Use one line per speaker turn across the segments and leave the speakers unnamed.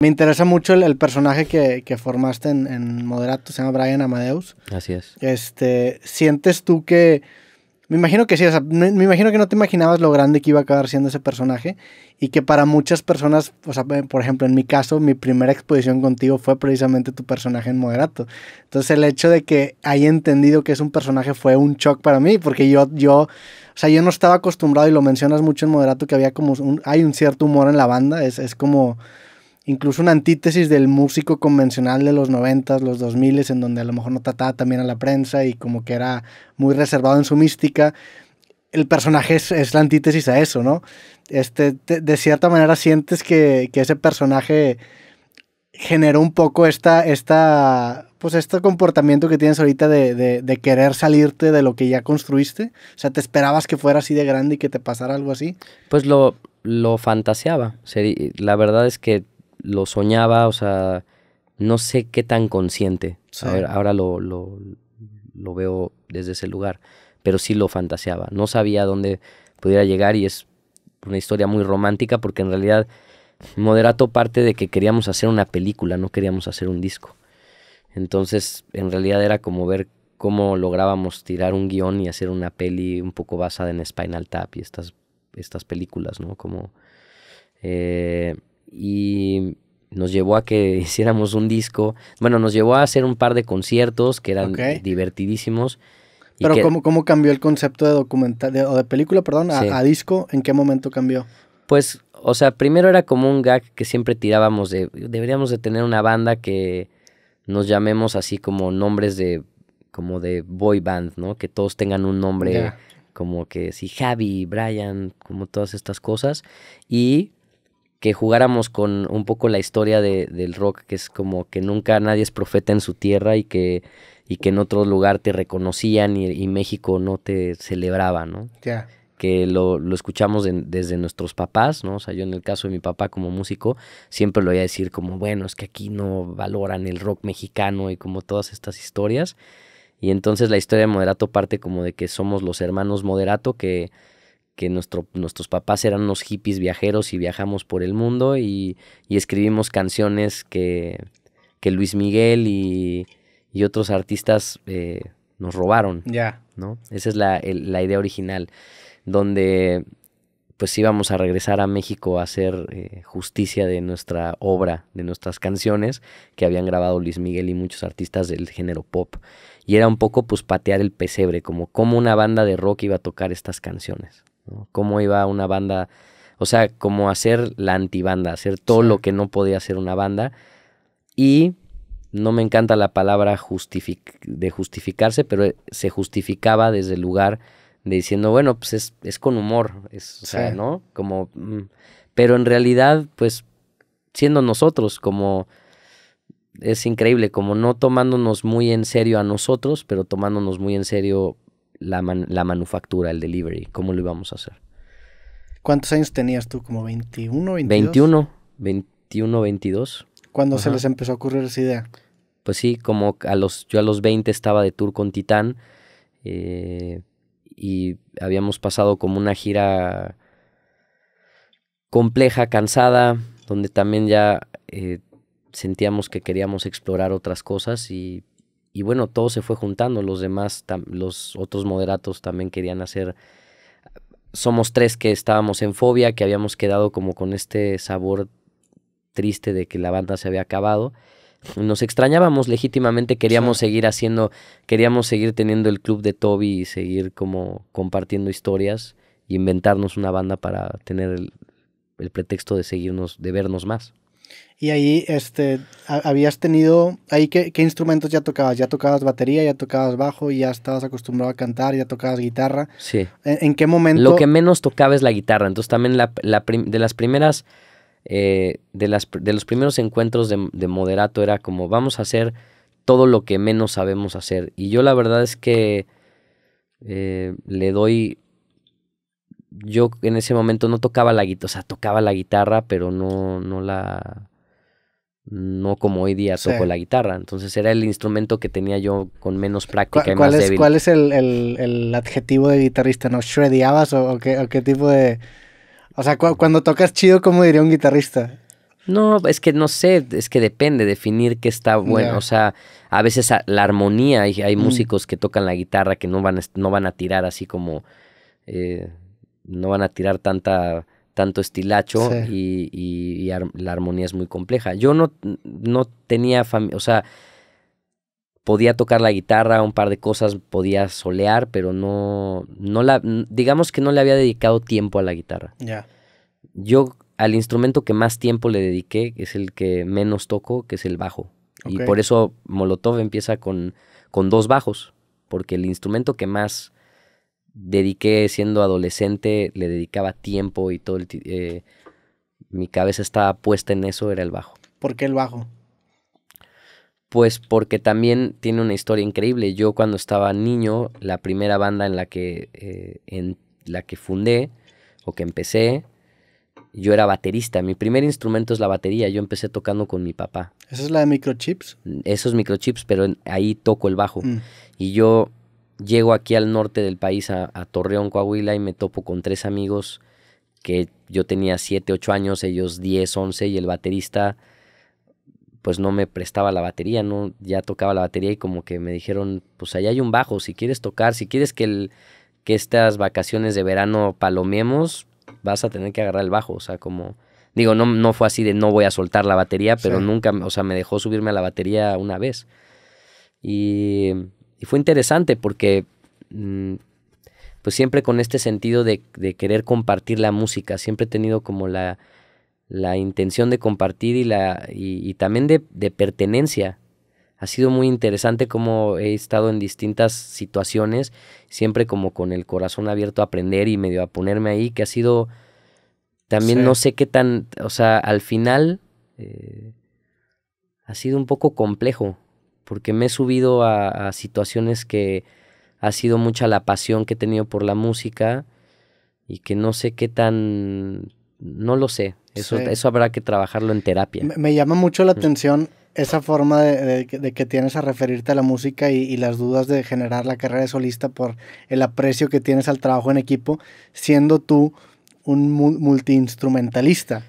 Me interesa mucho el personaje que formaste en Moderato, se llama Brian Amadeus.
Así es.
¿Sientes tú que... Me imagino que sí, o sea, me imagino que no te imaginabas lo grande que iba a acabar siendo ese personaje y que para muchas personas, o sea, por ejemplo, en mi caso, mi primera exposición contigo fue precisamente tu personaje en Moderato. Entonces, el hecho de que haya entendido que es un personaje fue un shock para mí, porque yo no estaba acostumbrado, y lo mencionas mucho en Moderato, que había hay un cierto humor en la banda, es como... Incluso una antítesis del músico convencional de los 90s, los 2000s, en donde a lo mejor no trataba también a la prensa y como que era muy reservado en su mística. El personaje es la antítesis a eso, ¿no? De cierta manera sientes que ese personaje generó un poco pues este comportamiento que tienes ahorita de querer salirte de lo que ya construiste. O sea, ¿te esperabas que fuera así de grande y que te pasara algo así?
Pues lo fantaseaba. La verdad es que lo soñaba, o sea, no sé qué tan consciente.
Sí.
Ahora lo veo desde ese lugar, pero sí lo fantaseaba. No sabía dónde pudiera llegar y es una historia muy romántica porque en realidad Moderato parte de que queríamos hacer una película, no queríamos hacer un disco. Entonces, en realidad era como ver cómo lográbamos tirar un guión y hacer una peli un poco basada en Spinal Tap y estas películas, ¿no? Como... y nos llevó a que hiciéramos un disco. Bueno, nos llevó a hacer un par de conciertos que eran divertidísimos.
Pero ¿cómo cambió el concepto de documental, de película, perdón,
sí.
a disco? ¿En qué momento cambió?
Pues, o sea, primero era como un gag que siempre tirábamos deberíamos de tener una banda que nos llamemos así como nombres como de boy band, ¿no? Que todos tengan un nombre como que sí, Javi, Brian, como todas estas cosas. Y que jugáramos con un poco la historia del rock, que es como que nunca nadie es profeta en su tierra y que en otro lugar te reconocían y México no te celebraba, ¿no? Que lo escuchamos desde nuestros papás, ¿no? O sea, yo en el caso de mi papá como músico, siempre lo oía decir como, bueno, es que aquí no valoran el rock mexicano y como todas estas historias. Y entonces la historia de Moderato parte como de que somos los hermanos Moderato, que nuestros papás eran unos hippies viajeros y viajamos por el mundo y escribimos canciones que Luis Miguel y otros artistas nos robaron, ¿no? Esa es la idea original, donde pues íbamos a regresar a México a hacer justicia de nuestra obra, de nuestras canciones que habían grabado Luis Miguel y muchos artistas del género pop. Y era un poco pues patear el pesebre, como cómo una banda de rock iba a tocar estas canciones, ¿no? Cómo iba una banda, o sea, como hacer la antibanda, hacer todo lo que no podía hacer una banda. Y no me encanta la palabra de justificarse, pero se justificaba desde el lugar de diciendo, bueno, pues es con humor, o sea, ¿no? Como, pero en realidad, pues, siendo nosotros, como, es increíble, como no tomándonos muy en serio a nosotros, pero tomándonos muy en serio la manufactura, el delivery, cómo lo íbamos a hacer.
¿Cuántos años tenías tú? ¿Como 21, 22?
21, 22.
¿Cuándo se les empezó a ocurrir esa idea?
Pues sí, como yo a los 20 estaba de tour con Titán, y habíamos pasado como una gira compleja, cansada, donde también ya sentíamos que queríamos explorar otras cosas y bueno, todo se fue juntando. Los demás, los otros Moderatos también querían hacer. Somos 3 que estábamos en Fobia, que habíamos quedado como con este sabor triste de que la banda se había acabado. Nos extrañábamos legítimamente, queríamos seguir teniendo el club de Toby y seguir como compartiendo historias y inventarnos una banda para tener el pretexto de vernos más.
Y ahí, habías tenido, ahí ¿qué instrumentos ya tocabas? ¿Ya tocabas batería, ya tocabas bajo, ya estabas acostumbrado a cantar, ya tocabas guitarra?
Sí.
¿En qué momento?
Lo que menos tocaba es la guitarra, entonces también de las primeras... de los primeros encuentros de Moderato era como vamos a hacer todo lo que menos sabemos hacer, y yo la verdad es que yo en ese momento no tocaba la guitarra, o sea, tocaba la guitarra, pero no como hoy día toco la guitarra, entonces era el instrumento que tenía yo con menos práctica y más débil.
¿Cuál es el adjetivo de guitarrista? ¿No shreddeabas o qué tipo de...? O sea, cuando tocas chido, ¿cómo diría un guitarrista?
No, es que no sé, es que depende, definir qué está bueno.
Ya.
O sea, a veces la armonía, hay músicos que tocan la guitarra que no van a tirar así como, eh, no van a tirar tanto estilacho
Sí.
la armonía es muy compleja. Yo no tenía o sea, podía tocar la guitarra, un par de cosas, podía solear, pero digamos que no le había dedicado tiempo a la guitarra.
Ya.
Yo al instrumento que más tiempo le dediqué, que es el que menos toco, que es el bajo. Y
Ok.
por eso Molotov empieza con 2 bajos, porque el instrumento que más dediqué siendo adolescente, le dedicaba tiempo y mi cabeza estaba puesta en eso, era el bajo.
¿Por qué el bajo?
Pues porque también tiene una historia increíble. Yo cuando estaba niño, la primera banda en la que fundé o que empecé, yo era baterista. Mi primer instrumento es la batería. Yo empecé tocando con mi papá.
¿Esa es la de microchips?
Esos microchips, pero ahí toco el bajo.
Mm.
Y yo llego aquí al norte del país, a Torreón, Coahuila, y me topo con 3 amigos que yo tenía 7, 8 años, ellos 10, 11, y el baterista pues no me prestaba la batería, ¿no? Ya tocaba la batería y como que me dijeron, pues allá hay un bajo, si quieres tocar, si quieres que estas vacaciones de verano palomeemos, vas a tener que agarrar el bajo, o sea, como, digo, no fue así de no voy a soltar la batería, pero
Sí.
nunca, o sea, me dejó subirme a la batería una vez. Y fue interesante porque pues siempre con este sentido de querer compartir la música, siempre he tenido como la intención de compartir y también de pertenencia. Ha sido muy interesante cómo he estado en distintas situaciones, siempre como con el corazón abierto a aprender y medio a ponerme ahí, que ha sido también
Sí.
no sé qué tan, o sea, al final ha sido un poco complejo, porque me he subido a situaciones que ha sido mucha la pasión que he tenido por la música y que no sé qué tan, no lo sé.
Sí.
Eso habrá que trabajarlo en terapia.
Me llama mucho la atención esa forma de que tienes a referirte a la música y las dudas de generar la carrera de solista por el aprecio que tienes al trabajo en equipo, siendo tú un multiinstrumentalista.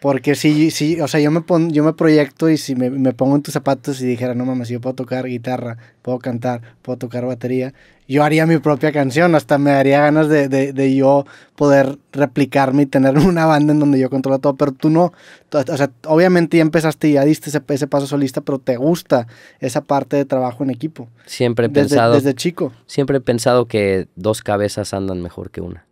Porque si, o sea, yo me proyecto y si me pongo en tus zapatos y dijera, no mames, yo puedo tocar guitarra, puedo cantar, puedo tocar batería, yo haría mi propia canción, hasta me daría ganas de yo poder replicarme y tener una banda en donde yo controlo todo, pero tú no, o sea, obviamente ya empezaste y ya diste ese paso solista, pero te gusta esa parte de trabajo en equipo.
Siempre
Desde chico.
Siempre he pensado que 2 cabezas andan mejor que una.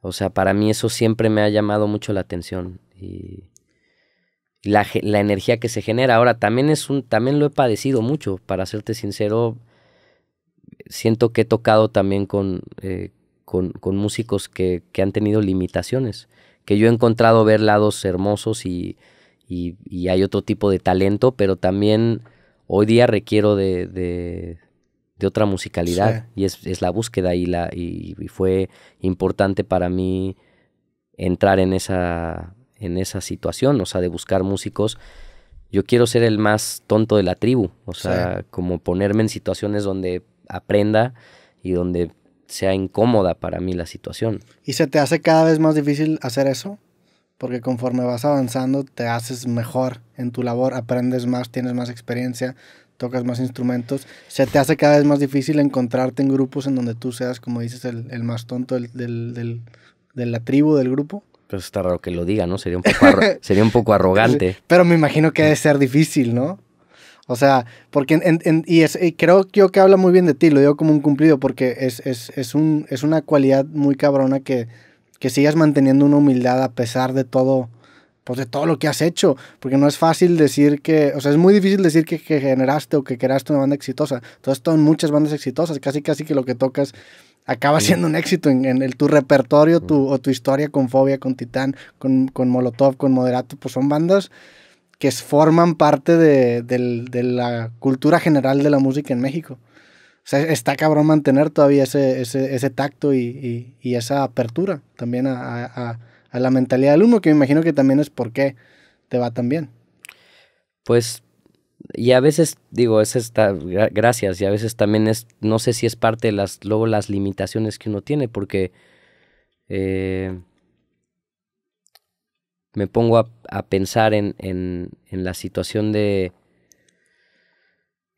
O sea, para mí eso siempre me ha llamado mucho la atención y la energía que se genera. Ahora, también lo he padecido mucho, para serte sincero. Siento que he tocado también con músicos que han tenido limitaciones, que yo he encontrado ver lados hermosos y hay otro tipo de talento, pero también hoy día requiero de otra musicalidad.
Sí.
Y es la búsqueda y fue importante para mí entrar en esa situación, o sea, de buscar músicos. Yo quiero ser el más tonto de la tribu, o sea, como ponerme en situaciones donde aprenda y donde sea incómoda para mí la situación.
¿Y se te hace cada vez más difícil hacer eso? Porque conforme vas avanzando te haces mejor en tu labor, aprendes más, tienes más experiencia, tocas más instrumentos. Se te hace cada vez más difícil encontrarte en grupos en donde tú seas, como dices, el más tonto de la tribu, del grupo.
Pues está raro que lo diga, ¿no? Sería un poco arrogante.
Pero me imagino que debe ser difícil, ¿no? O sea, porque y creo yo que habla muy bien de ti, lo digo como un cumplido, porque es una cualidad muy cabrona que sigas manteniendo una humildad a pesar de todo, pues de todo lo que has hecho, porque no es fácil decir que, o sea, es muy difícil decir que generaste o que creaste una banda exitosa. Tú has estado en muchas bandas exitosas, casi que lo que tocas acaba siendo un éxito en tu repertorio o tu historia con Fobia, con Titán, con Molotov, con Moderato, pues son bandas que forman parte de la cultura general de la música en México. O sea, está cabrón mantener todavía ese tacto y esa apertura también a la mentalidad del uno, que me imagino que también es por qué te va tan bien.
Pues, y a veces, digo, gracias, y a veces también no sé si es parte de luego las limitaciones que uno tiene, porque me pongo a pensar en la situación de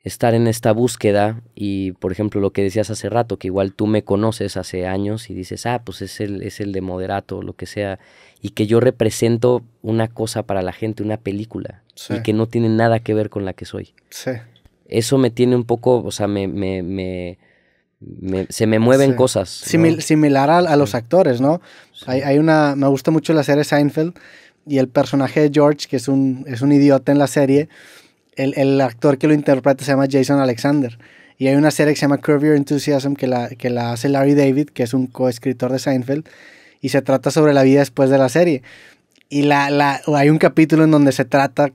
estar en esta búsqueda y, por ejemplo, lo que decías hace rato, que igual tú me conoces hace años y dices, pues es el de Moderato o lo que sea, y que yo represento una cosa para la gente, una película,
Sí.
y que no tiene nada que ver con la que soy.
Sí.
Eso me tiene un poco, o sea, se me mueven
Sí.
cosas, ¿no?
Similar a los
Sí.
actores, ¿no?
Sí.
Me gusta mucho la serie Seinfeld y el personaje de George, que es un idiota en la serie, el actor que lo interpreta se llama Jason Alexander. Y hay una serie que se llama Curb Your Enthusiasm que la hace Larry David, que es un coescritor de Seinfeld, y se trata sobre la vida después de la serie. Y hay un capítulo en donde se trata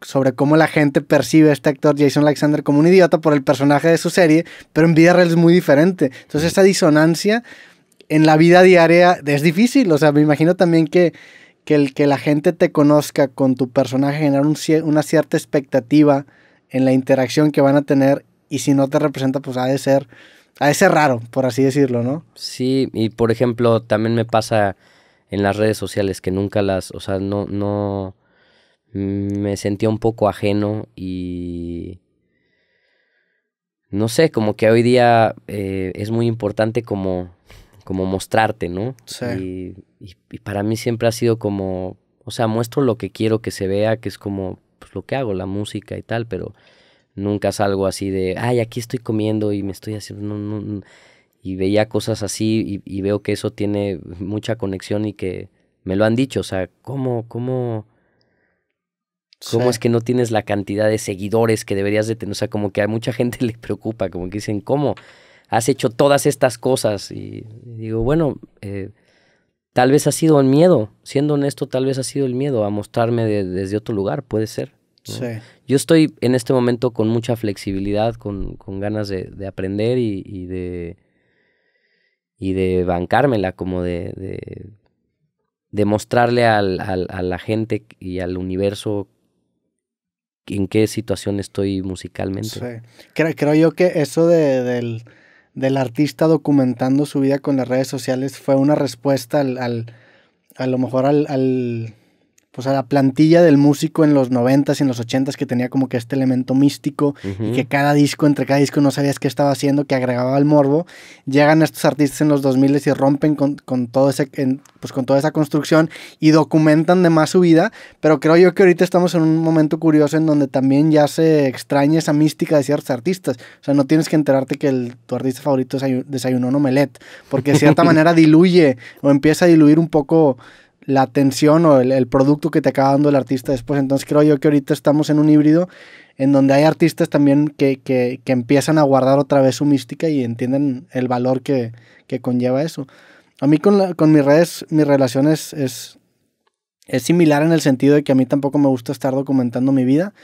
sobre cómo la gente percibe a este actor Jason Alexander como un idiota por el personaje de su serie, pero en vida real es muy diferente. Entonces esa disonancia en la vida diaria es difícil. O sea, me imagino también que la gente te conozca con tu personaje genera una cierta expectativa en la interacción que van a tener, y si no te representa, pues ha de ser raro, por así decirlo, ¿no?
Sí, y por ejemplo, también me pasa en las redes sociales que nunca o sea, no, me sentía un poco ajeno y no sé, como que hoy día es muy importante como mostrarte, ¿no?
Sí.
Y para mí siempre ha sido como, o sea, muestro lo que quiero que se vea, que es como pues, lo que hago, la música y tal, pero nunca salgo así de, aquí estoy comiendo y me estoy haciendo, no. Y veía cosas así y veo que eso tiene mucha conexión y que me lo han dicho, o sea, ¿cómo es que no tienes la cantidad de seguidores que deberías de tener? O sea, como que a mucha gente le preocupa, como que dicen, ¿cómo has hecho todas estas cosas? Y digo, bueno, tal vez ha sido el miedo, siendo honesto, tal vez ha sido el miedo a mostrarme desde otro lugar, puede ser, ¿no?
Sí.
Yo estoy en este momento con mucha flexibilidad, con ganas de aprender y de bancármela, como de mostrarle a la gente y al universo en qué situación estoy musicalmente.
Sí. Creo yo que eso del artista documentando su vida con las redes sociales fue una respuesta a lo mejor pues a la plantilla del músico en los 90s y en los 80s, que tenía como que este elemento místico, y que entre cada disco no sabías qué estaba haciendo, que agregaba el morbo. Llegan estos artistas en los 2000s y rompen con toda esa construcción y documentan de más su vida, pero creo yo que ahorita estamos en un momento curioso en donde también ya se extraña esa mística de ciertos artistas. O sea, no tienes que enterarte que tu artista favorito desayunó un omelette, porque de cierta manera diluye o empieza a diluir un poco la atención o el producto que te acaba dando el artista después. Entonces creo yo que ahorita estamos en un híbrido en donde hay artistas también que empiezan a guardar otra vez su mística y entienden el valor que conlleva eso. A mí con mis redes, mi relación es similar en el sentido de que a mí tampoco me gusta estar documentando mi vida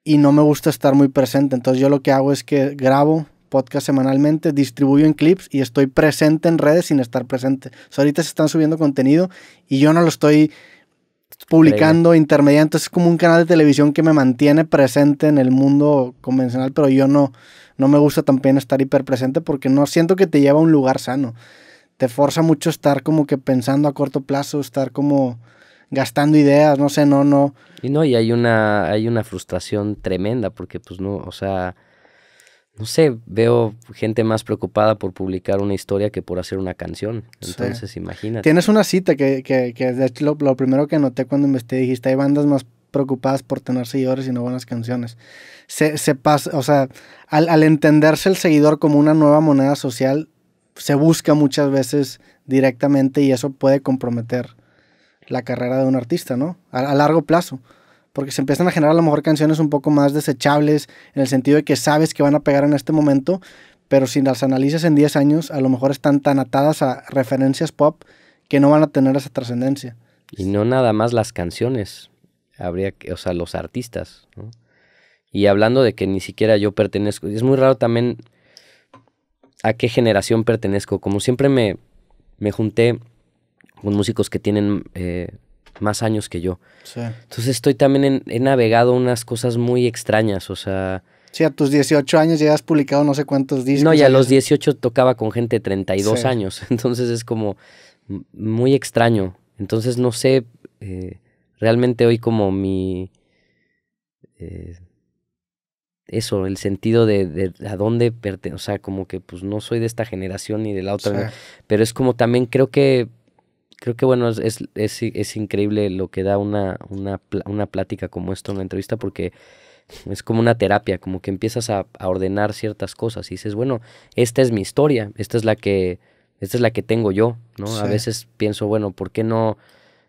y no me gusta estar muy presente. Entonces yo lo que hago es que grabo podcast semanalmente, distribuyo en clips y estoy presente en redes sin estar presente. O sea, ahorita se están subiendo contenido y yo no lo estoy publicando, intermediando. Es como un canal de televisión que me mantiene presente en el mundo convencional, pero yo no me gusta también estar hiperpresente porque no siento que te lleva a un lugar sano. Te forza mucho estar como que pensando a corto plazo, estar como gastando ideas, no sé, no.
Y hay una frustración tremenda porque pues no, o sea, no sé, veo gente más preocupada por publicar una historia que por hacer una canción. Entonces, sí. Imagínate.
Tienes una cita que de hecho lo primero que noté cuando investigué, dijiste, hay bandas más preocupadas por tener seguidores y no buenas canciones. Se pasa, o sea, al entenderse el seguidor como una nueva moneda social, se busca muchas veces directamente y eso puede comprometer la carrera de un artista, ¿no? A largo plazo. Porque se empiezan a generar a lo mejor canciones un poco más desechables, en el sentido de que sabes que van a pegar en este momento, pero si las analizas en 10 años, a lo mejor están tan atadas a referencias pop que no van a tener esa trascendencia.
Y no nada más las canciones, o sea, los artistas, ¿no? Y hablando de que ni siquiera yo pertenezco, es muy raro también a qué generación pertenezco. Como siempre me junté con músicos que tienen más años que yo.
Sí.
Entonces estoy también he navegado unas cosas muy extrañas, o sea...
Sí, a tus 18 años ya has publicado no sé cuántos discos.
No, y a los 18 tocaba con gente de 32
sí.
años, entonces es como muy extraño. Entonces no sé realmente hoy como mi... eso, el sentido de a dónde pertenezco, o sea, como que pues no soy de esta generación ni de la otra,
Sí.
pero es como también creo que bueno, es increíble lo que da una plática como esto, una entrevista, porque es como una terapia, como que empiezas a ordenar ciertas cosas y dices, bueno, esta es mi historia, esta es la que tengo yo, ¿no? A
Sí.
veces pienso, bueno, ¿por qué no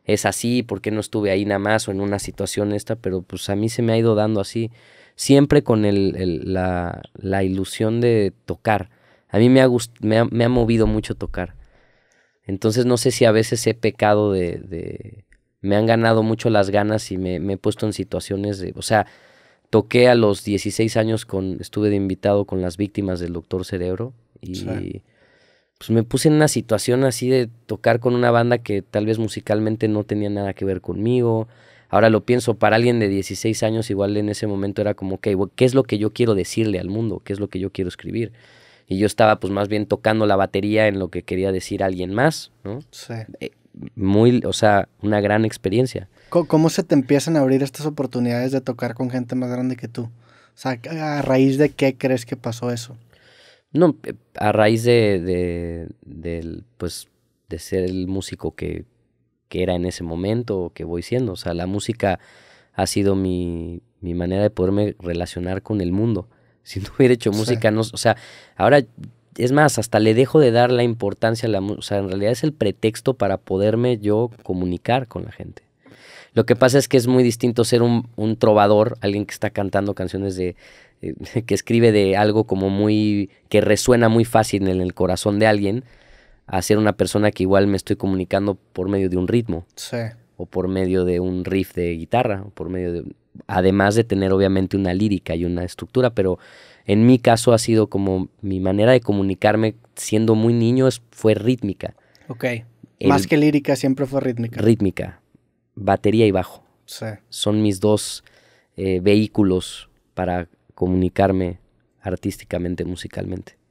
es así? ¿Por qué no estuve ahí nada más o en una situación esta? Pero pues a mí se me ha ido dando así, siempre con la ilusión de tocar. A mí me ha movido mucho tocar. Entonces no sé si a veces he pecado me han ganado mucho las ganas y me he puesto en situaciones o sea, toqué a los 16 años estuve de invitado con las víctimas del Doctor Cerebro
Sí.
y pues me puse en una situación así de tocar con una banda que tal vez musicalmente no tenía nada que ver conmigo. Ahora lo pienso, para alguien de 16 años igual en ese momento era como, ok, ¿qué es lo que yo quiero decirle al mundo? ¿Qué es lo que yo quiero escribir? Y yo estaba pues más bien tocando la batería en lo que quería decir a alguien más, ¿no?
Sí.
O sea, una gran experiencia.
¿Cómo se te empiezan a abrir estas oportunidades de tocar con gente más grande que tú? O sea, ¿a raíz de qué crees que pasó eso?
No, a raíz pues, de ser el músico que era en ese momento o que voy siendo. O sea, la música ha sido mi manera de poderme relacionar con el mundo. Si no hubiera hecho
Sí.
música, no, o sea, ahora, es más, hasta le dejo de dar la importancia a la música. O sea, en realidad es el pretexto para poderme yo comunicar con la gente. Lo que pasa es que es muy distinto ser un trovador, alguien que está cantando canciones que escribe de algo como que resuena muy fácil en el corazón de alguien, a ser una persona que igual me estoy comunicando por medio de un ritmo,
Sí.
o por medio de un riff de guitarra, o por medio además de tener obviamente una lírica y una estructura, pero en mi caso ha sido como mi manera de comunicarme siendo muy niño fue rítmica.
Ok. Más que lírica, siempre fue rítmica.
Rítmica, batería y bajo.
Sí.
Son mis dos vehículos para comunicarme artísticamente, musicalmente.